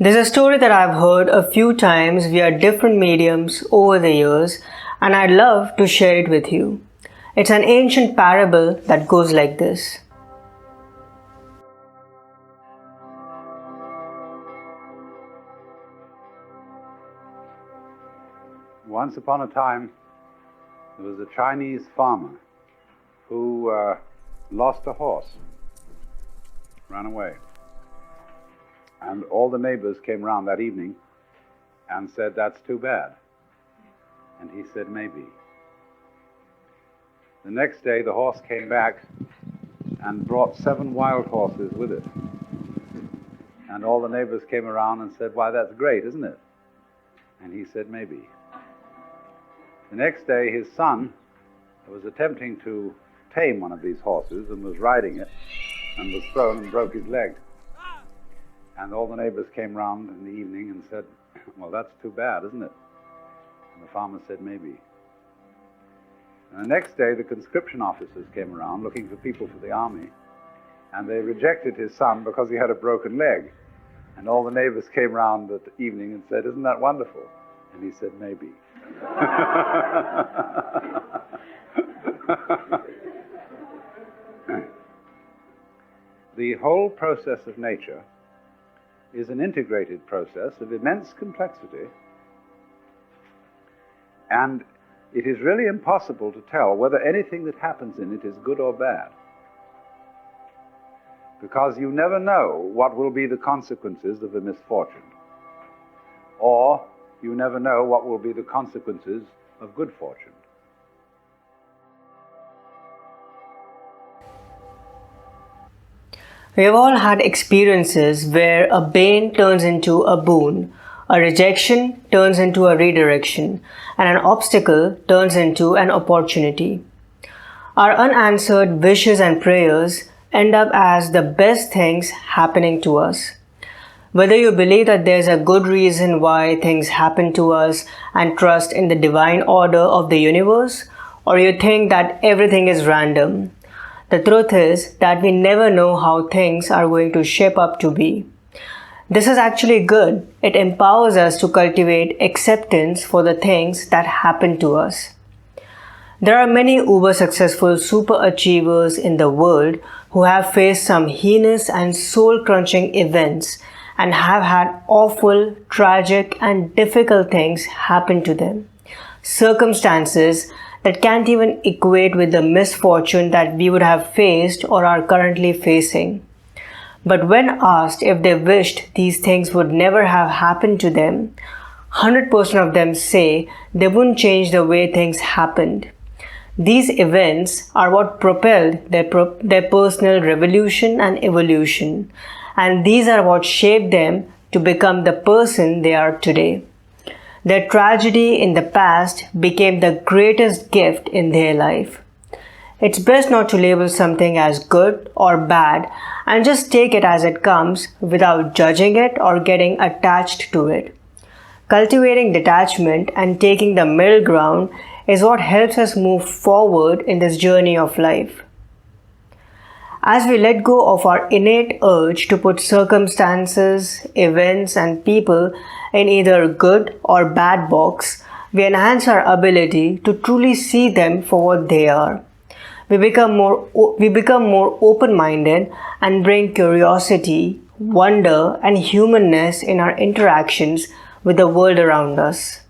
There's a story that I've heard a few times via different mediums over the years, and I'd love to share it with you. It's an ancient parable that goes like this. Once upon a time, there was a Chinese farmer who lost a horse, ran away. And all the neighbors came round that evening and said, "That's too bad." And he said, "Maybe." The next day, the horse came back and brought 7 wild horses with it. And all the neighbors came around and said, "Why, that's great, isn't it?" And he said, "Maybe." The next day, his son was attempting to tame one of these horses and was riding it and was thrown and broke his leg. And all the neighbors came round in the evening and said, "Well, that's too bad, isn't it?" And the farmer said, "Maybe." And the next day, the conscription officers came around looking for people for the army, and they rejected his son because he had a broken leg. And all the neighbors came round that evening and said, "Isn't that wonderful?" And he said, "Maybe." The whole process of nature is an integrated process of immense complexity, and it is really impossible to tell whether anything that happens in it is good or bad, because you never know what will be the consequences of a misfortune, or you never know what will be the consequences of good fortune. We have all had experiences where a bane turns into a boon, a rejection turns into a redirection, and an obstacle turns into an opportunity. Our unanswered wishes and prayers end up as the best things happening to us. Whether you believe that there's a good reason why things happen to us and trust in the divine order of the universe, or you think that everything is random, the truth is that we never know how things are going to shape up to be. This is actually good. It empowers us to cultivate acceptance for the things that happen to us. There are many uber successful super achievers in the world who have faced some heinous and soul-crunching events and have had awful, tragic, and difficult things happen to them. Circumstances that can't even equate with the misfortune that we would have faced or are currently facing. But when asked if they wished these things would never have happened to them, 100% of them say they wouldn't change the way things happened. These events are what propelled their personal revolution and evolution, and these are what shaped them to become the person they are today. Their tragedy in the past became the greatest gift in their life. It's best not to label something as good or bad and just take it as it comes without judging it or getting attached to it. Cultivating detachment and taking the middle ground is what helps us move forward in this journey of life. As we let go of our innate urge to put circumstances, events, and people in either good or bad box, we enhance our ability to truly see them for what they are. We become more open-minded and bring curiosity, wonder, and humanness in our interactions with the world around us.